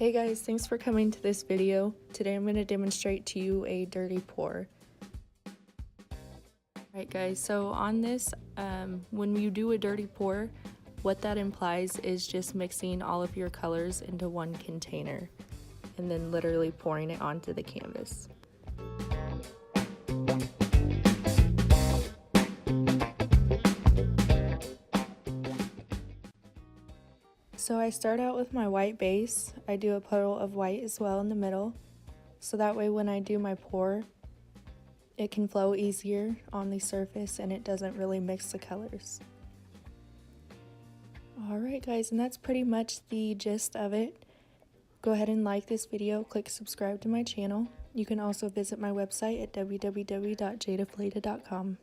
Hey guys, thanks for coming to this video. Today I'm going to demonstrate to you a dirty pour. Alright guys, so on this, when you do a dirty pour, what that implies is just mixing all of your colors into one container and then literally pouring it onto the canvas. So I start out with my white base. I do a puddle of white as well in the middle, so that way when I do my pour, it can flow easier on the surface and it doesn't really mix the colors. Alright guys, and that's pretty much the gist of it. Go ahead and like this video, click subscribe to my channel. You can also visit my website at www.jadafleda.com.